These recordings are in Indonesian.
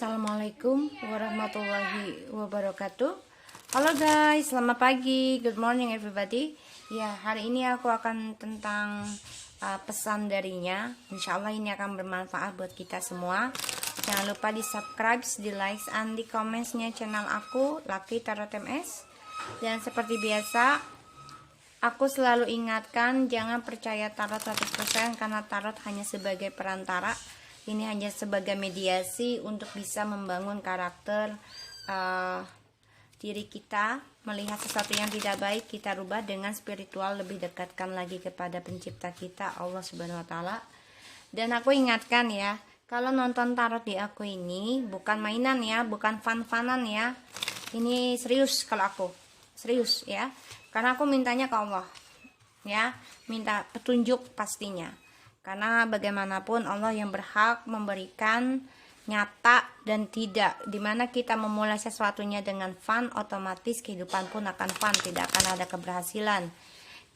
Assalamualaikum warahmatullahi wabarakatuh. Halo guys, selamat pagi. Good morning everybody. Ya, hari ini aku akan tentang pesan darinya. Insya Allah ini akan bermanfaat buat kita semua. Jangan lupa di subscribe, di like, and di comments-nya channel aku, Lucky Tarot MS. Dan seperti biasa, aku selalu ingatkan jangan percaya tarot 100% karena tarot hanya sebagai perantara. Ini hanya sebagai mediasi untuk bisa membangun karakter diri kita. Melihat sesuatu yang tidak baik, kita rubah dengan spiritual, lebih dekatkan lagi kepada pencipta kita, Allah Subhanahu Wa Taala. Dan aku ingatkan ya, kalau nonton tarot di aku ini bukan mainan ya, bukan fun-funan ya. Ini serius, kalau aku serius ya, karena aku mintanya ke Allah ya, minta petunjuk pastinya. Karena bagaimanapun Allah yang berhak memberikan nyata dan tidak. Dimana kita memulai sesuatunya dengan fun, otomatis kehidupan pun akan fun, tidak akan ada keberhasilan.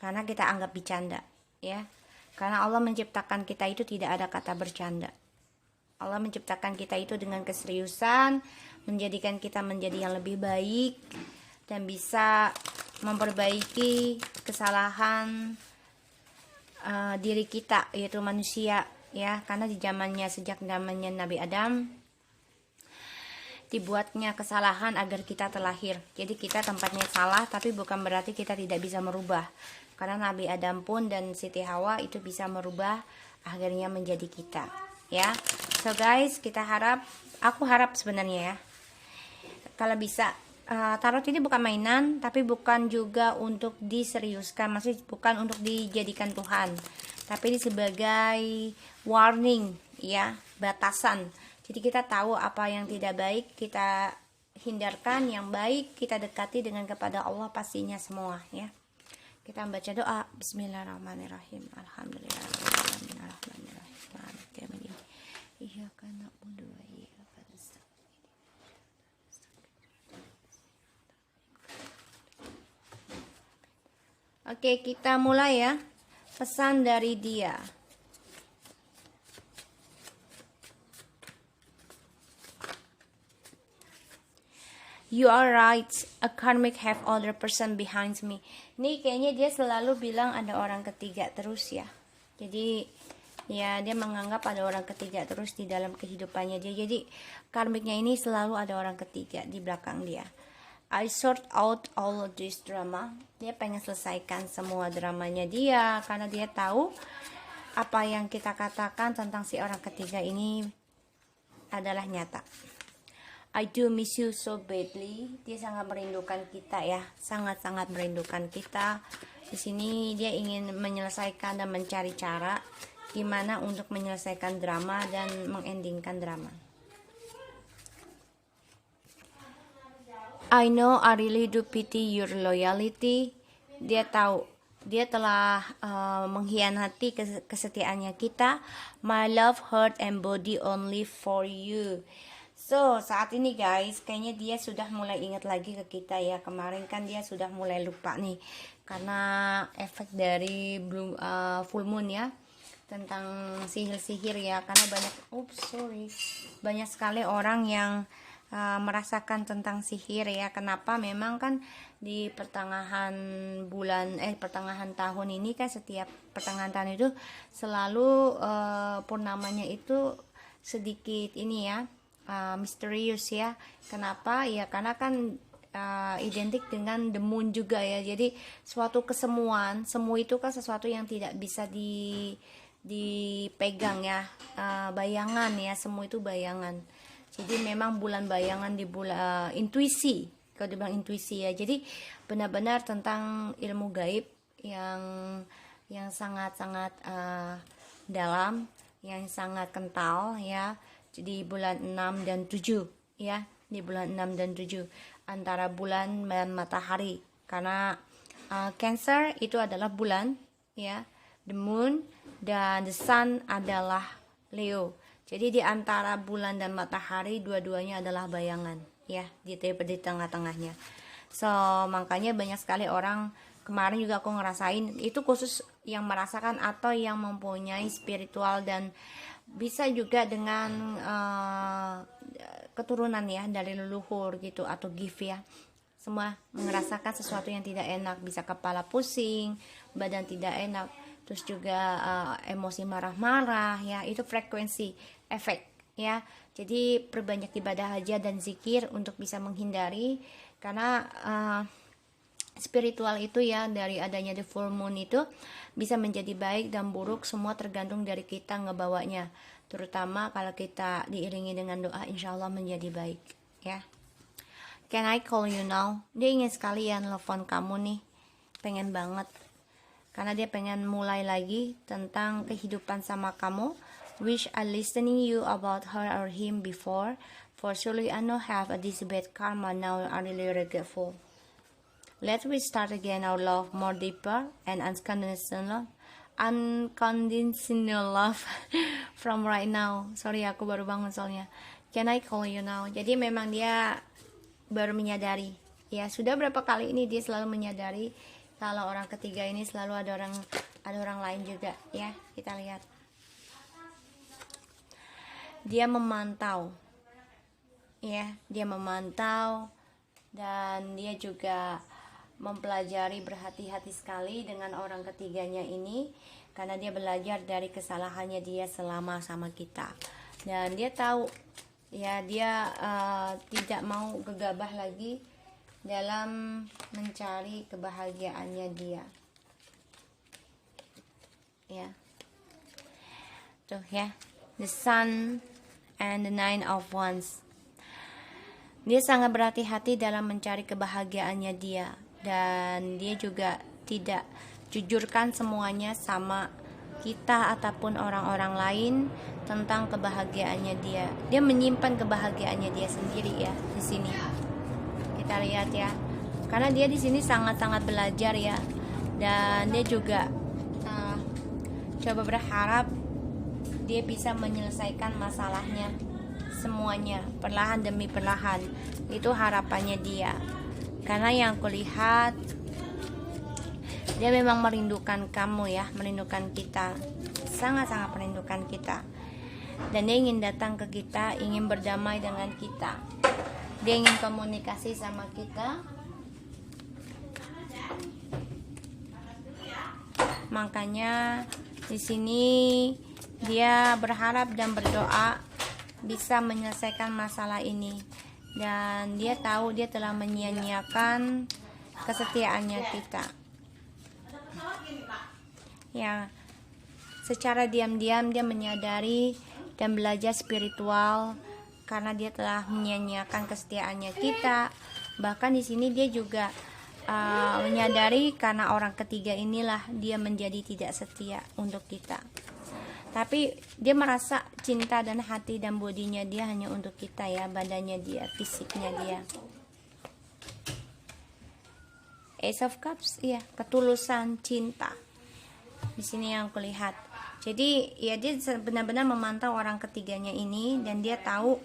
Karena kita anggap bercanda ya. Karena Allah menciptakan kita itu tidak ada kata bercanda. Allah menciptakan kita itu dengan keseriusan, menjadikan kita menjadi yang lebih baik dan bisa memperbaiki kesalahan diri kita, yaitu manusia ya. Karena sejak zamannya Nabi Adam dibuatnya kesalahan agar kita terlahir. Jadi kita tempatnya salah, tapi bukan berarti kita tidak bisa merubah. Karena Nabi Adam pun dan Siti Hawa itu bisa merubah, akhirnya menjadi kita ya. So guys, aku harap sebenarnya ya, kalau bisa tarot ini bukan mainan, tapi bukan juga untuk diseriuskan, maksudnya bukan untuk dijadikan Tuhan, tapi ini sebagai warning ya, batasan. Jadi kita tahu apa yang tidak baik kita hindarkan, yang baik kita dekati dengan kepada Allah pastinya semua ya. Kita membaca doa. Bismillahirrahmanirrahim. Alhamdulillahirrahmanirrahim. Alhamdulillahirrahmanirrahim. Iyyaka na'budu wa iyyaka nasta'in. Oke, kita mulai ya. Pesan dari dia. You are right. A karmic have other person behind me. Ini kayaknya dia selalu bilang ada orang ketiga terus ya. Jadi ya, dia menganggap ada orang ketiga terus di dalam kehidupannya dia. Jadi karmiknya ini selalu ada orang ketiga di belakang dia. I sort out all of this drama. Dia pengen selesaikan semua dramanya dia, karena dia tahu apa yang kita katakan tentang si orang ketiga ini adalah nyata. I do miss you so badly. Dia sangat merindukan kita ya, sangat-sangat merindukan kita. Di sini dia ingin menyelesaikan dan mencari cara gimana untuk menyelesaikan drama dan mengendingkan drama. I know I really do pity your loyalty. Dia tahu dia telah mengkhianati kesetiaannya kita. My love, heart, and body only for you. So saat ini guys, kayaknya dia sudah mulai ingat lagi ke kita ya. Kemarin kan dia sudah mulai lupa nih, karena efek dari full moon ya, tentang sihir-sihir ya. Karena banyak sekali orang yang merasakan tentang sihir ya. Kenapa? Memang kan di pertengahan tahun ini kan, setiap pertengahan tahun itu selalu purnamanya itu sedikit ini ya, misterius ya. Kenapa? Ya karena kan identik dengan the moon juga ya. Jadi suatu kesemuan, semu itu kan sesuatu yang tidak bisa dipegang ya, bayangan ya, semu itu bayangan. Jadi memang bulan bayangan di bulan intuisi, kalau dibilang intuisi ya. Jadi benar-benar tentang ilmu gaib yang sangat-sangat dalam, yang sangat kental ya. Jadi bulan 6 dan 7 ya, di bulan 6 dan 7 antara bulan dan matahari. Karena Cancer itu adalah bulan ya, the moon, dan the sun adalah Leo. Jadi di antara bulan dan matahari dua-duanya adalah bayangan ya, di tengah-tengahnya. So makanya banyak sekali orang, kemarin juga aku ngerasain, itu khusus yang merasakan atau yang mempunyai spiritual dan bisa juga dengan keturunan ya, dari leluhur gitu, atau gift ya, semua merasakan sesuatu yang tidak enak, bisa kepala pusing, badan tidak enak, terus juga emosi marah-marah ya, itu frekuensi efek ya. Jadi perbanyak ibadah aja dan zikir untuk bisa menghindari, karena spiritual itu ya, dari adanya the full moon itu bisa menjadi baik dan buruk, semua tergantung dari kita ngebawanya, terutama kalau kita diiringi dengan doa, insya Allah menjadi baik ya. Can I call you now? Dia ingin sekali ya nelfon kamu nih, pengen banget, karena dia pengen mulai lagi tentang kehidupan sama kamu. Wish I listening you about her or him before, for surely I know have a this bad karma now, I really regretful. Let's we start again our love more deeper and unconditional love from right now. Sorry, aku baru bangun soalnya. Can I call you now? Jadi memang dia baru menyadari ya, sudah berapa kali ini dia selalu menyadari kalau orang ketiga ini selalu ada orang lain juga ya. Kita lihat, dia memantau ya, dia memantau, dan dia juga mempelajari, berhati-hati sekali dengan orang ketiganya ini, karena dia belajar dari kesalahannya dia selama sama kita, dan dia tahu ya, dia tidak mau gegabah lagi dalam mencari kebahagiaannya dia ya. Tuh ya, the sun and the nine of wands. Dia sangat berhati-hati dalam mencari kebahagiaannya dia, dan dia juga tidak jujurkan semuanya sama kita ataupun orang-orang lain tentang kebahagiaannya dia. Dia menyimpan kebahagiaannya dia sendiri ya di sini. Kita lihat ya, karena dia di sini sangat-sangat belajar ya, dan dia juga coba berharap dia bisa menyelesaikan masalahnya semuanya perlahan demi perlahan. Itu harapannya dia, karena yang kulihat dia memang merindukan kamu ya, merindukan kita, sangat-sangat merindukan kita, dan dia ingin datang ke kita, ingin berdamai dengan kita, dia ingin komunikasi sama kita. Makanya di sini dia berharap dan berdoa bisa menyelesaikan masalah ini, dan dia tahu dia telah menyia-nyiakan kesetiaannya kita ya. Secara diam-diam dia menyadari dan belajar spiritual, karena dia telah menyia-nyiakan kesetiaannya kita. Bahkan di sini dia juga menyadari karena orang ketiga inilah dia menjadi tidak setia untuk kita, tapi dia merasa cinta dan hati dan bodinya dia hanya untuk kita ya, badannya dia, fisiknya dia. Ace of Cups, iya, ketulusan cinta di sini yang kulihat. Jadi ya, dia benar-benar memantau orang ketiganya ini, dan dia tahu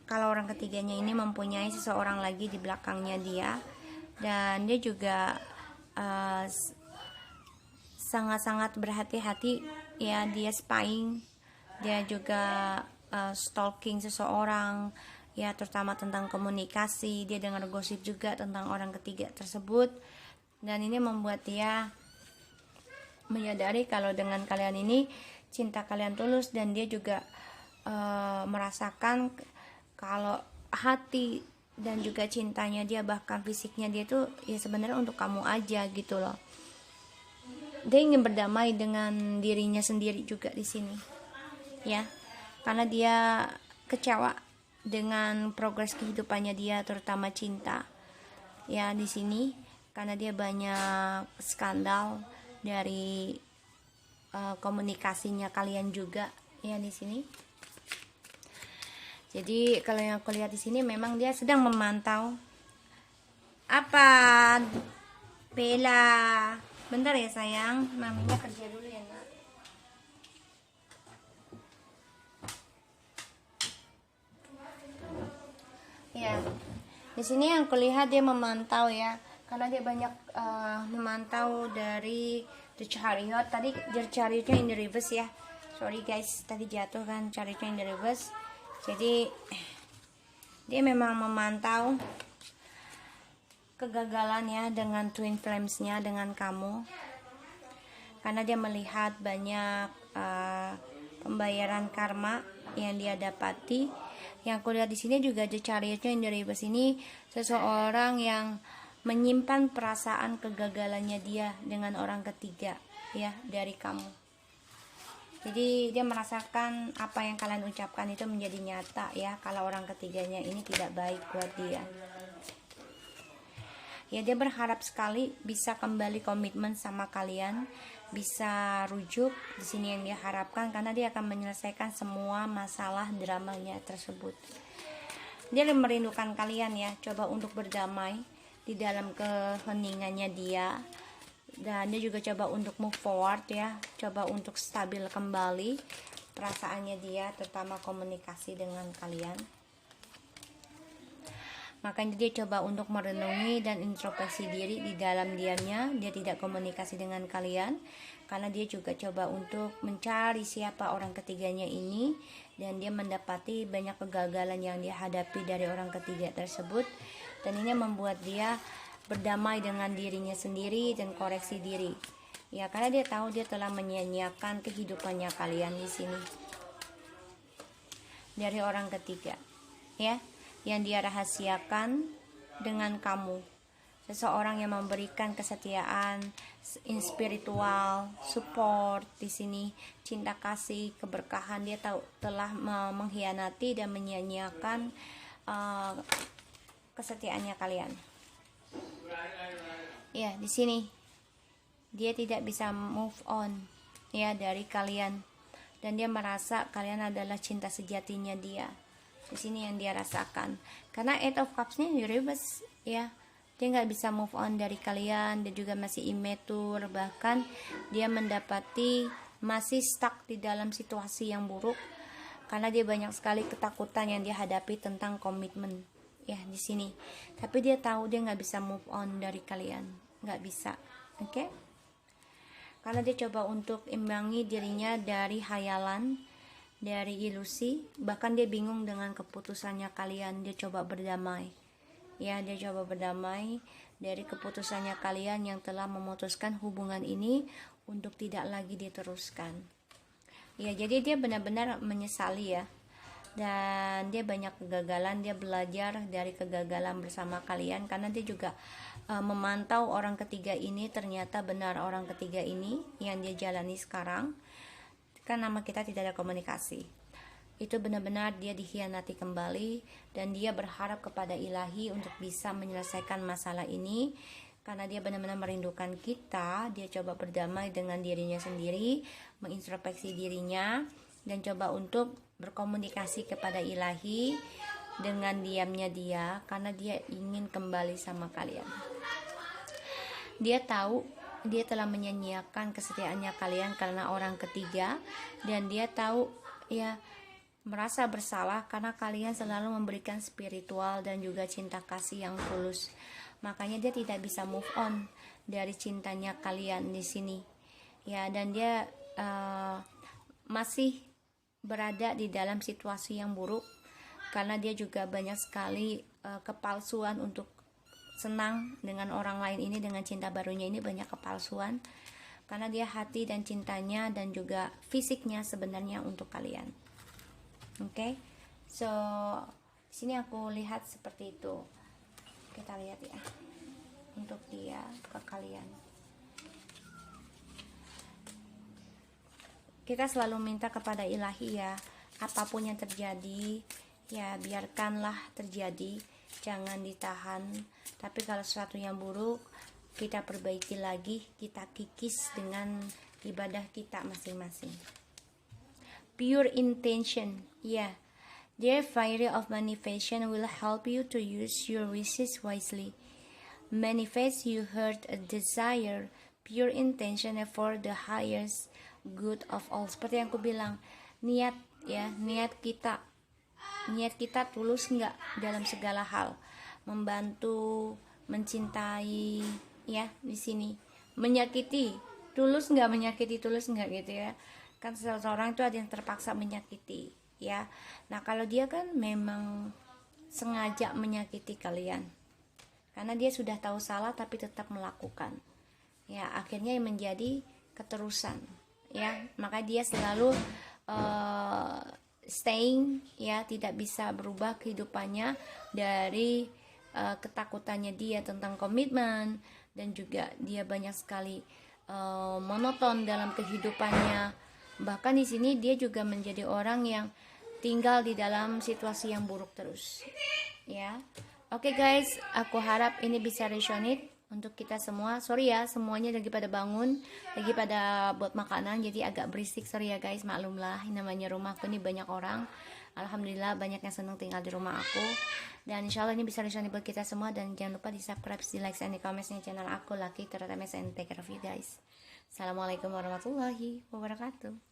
kalau orang ketiganya ini mempunyai seseorang lagi di belakangnya dia, dan dia juga sangat-sangat berhati-hati ya, dia spying, dia juga stalking seseorang ya, terutama tentang komunikasi. Dia dengar gosip juga tentang orang ketiga tersebut, dan ini membuat dia menyadari kalau dengan kalian ini cinta kalian tulus, dan dia juga merasakan kalau hati dan juga cintanya dia, bahkan fisiknya dia tuh ya sebenarnya untuk kamu aja gitu loh. Dia ingin berdamai dengan dirinya sendiri juga di sini ya, karena dia kecewa dengan progres kehidupannya dia, terutama cinta ya di sini, karena dia banyak skandal dari komunikasinya kalian juga ya di sini. Jadi kalau yang aku lihat di sini memang dia sedang memantau. Apa Bella? Bentar ya sayang, maminya kerja dulu ya nak. Ya, di sini yang kulihat dia memantau ya, karena dia banyak memantau dari The Chariot. Tadi The Chariotnya in the reverse ya, sorry guys, tadi jatuh kan Chariotnya in the reverse. Jadi Dia memang memantau kegagalannya dengan twin flamesnya dengan kamu, karena dia melihat banyak pembayaran karma yang dia dapati. Yang aku lihat di sini juga The Chariot-nya in the reverse ini seseorang yang menyimpan perasaan kegagalannya dia dengan orang ketiga ya dari kamu. Jadi dia merasakan apa yang kalian ucapkan itu menjadi nyata ya, kalau orang ketiganya ini tidak baik buat dia. Ya, dia berharap sekali bisa kembali komitmen sama kalian, bisa rujuk di sini yang dia harapkan, karena dia akan menyelesaikan semua masalah dramanya tersebut. Dia merindukan kalian ya, coba untuk berdamai di dalam keheningannya dia, dan dia juga coba untuk move forward ya, coba untuk stabil kembali perasaannya dia, terutama komunikasi dengan kalian. Makanya dia coba untuk merenungi dan introspeksi diri di dalam diamnya. Dia tidak komunikasi dengan kalian karena dia juga coba untuk mencari siapa orang ketiganya ini, dan dia mendapati banyak kegagalan yang dia hadapi dari orang ketiga tersebut, dan ini membuat dia berdamai dengan dirinya sendiri dan koreksi diri ya, karena dia tahu dia telah menyia-nyiakan kehidupannya kalian di sini dari orang ketiga ya, yang dia rahasiakan dengan kamu. Seseorang yang memberikan kesetiaan, spiritual, support di sini, cinta kasih, keberkahan. Dia tahu telah mengkhianati dan menyia-nyiakan kesetiaannya kalian. Ya, di sini dia tidak bisa move on ya dari kalian, dan dia merasa kalian adalah cinta sejatinya dia. Di sini yang dia rasakan, karena Eight of Cups-nya di reverse ya, dia nggak bisa move on dari kalian. Dia juga masih immature, bahkan dia mendapati masih stuck di dalam situasi yang buruk karena dia banyak sekali ketakutan yang dia hadapi tentang komitmen ya di sini. Tapi dia tahu dia nggak bisa move on dari kalian, nggak bisa, oke? Karena dia coba untuk imbangi dirinya dari hayalan, dari ilusi, bahkan dia bingung dengan keputusannya kalian. Dia coba berdamai ya, dia coba berdamai dari keputusannya kalian yang telah memutuskan hubungan ini untuk tidak lagi diteruskan ya. Jadi dia benar-benar menyesali ya, dan dia banyak kegagalan. Dia belajar dari kegagalan bersama kalian, karena dia juga memantau orang ketiga ini. Ternyata benar orang ketiga ini yang dia jalani sekarang, kan nama kita tidak ada komunikasi, itu benar-benar dia dikhianati kembali, dan dia berharap kepada ilahi untuk bisa menyelesaikan masalah ini karena dia benar-benar merindukan kita. Dia coba berdamai dengan dirinya sendiri, mengintrospeksi dirinya, dan coba untuk berkomunikasi kepada ilahi dengan diamnya dia, karena dia ingin kembali sama kalian. Dia tahu dia telah menyia-nyiakan kesetiaannya kalian karena orang ketiga, dan dia tahu ya, merasa bersalah karena kalian selalu memberikan spiritual dan juga cinta kasih yang tulus. Makanya dia tidak bisa move on dari cintanya kalian di sini ya, dan dia masih berada di dalam situasi yang buruk karena dia juga banyak sekali kepalsuan untuk senang dengan orang lain ini. Dengan cinta barunya ini banyak kepalsuan karena dia hati dan cintanya dan juga fisiknya sebenarnya untuk kalian. Oke, so sini aku lihat seperti itu. Kita lihat ya untuk dia ke kalian. Kita selalu minta kepada ilahi ya, apapun yang terjadi ya biarkanlah terjadi, jangan ditahan. Tapi kalau sesuatu yang buruk, kita perbaiki lagi, kita kikis dengan ibadah kita masing-masing. Pure intention, yeah. Their fire of manifestation will help you to use your wishes wisely. Manifest you heard a desire, pure intention for the highest good of all. Seperti yang aku bilang, niat ya, niat kita tulus nggak dalam segala hal, membantu, mencintai ya di sini, menyakiti, tulus nggak gitu ya. Kan seseorang itu ada yang terpaksa menyakiti ya. Nah kalau dia kan memang sengaja menyakiti kalian, karena dia sudah tahu salah tapi tetap melakukan. Ya, akhirnya menjadi keterusan. Ya, maka dia selalu staying, ya, tidak bisa berubah kehidupannya dari ketakutannya dia tentang komitmen, dan juga dia banyak sekali monoton dalam kehidupannya. Bahkan di sini dia juga menjadi orang yang tinggal di dalam situasi yang buruk terus. Ya, oke guys, aku harap ini bisa resonate untuk kita semua. Sorry ya, semuanya lagi pada bangun, lagi pada buat makanan, jadi agak berisik. Sorry ya guys, maklumlah, namanya rumahku ini banyak orang. Alhamdulillah banyak yang senang tinggal di rumah aku. Dan insya Allah ini bisa resonate buat kita semua. Dan jangan lupa di subscribe, di like, dan di comment channel aku, Lucky Teratames and Take Care of you guys. Assalamualaikum warahmatullahi wabarakatuh.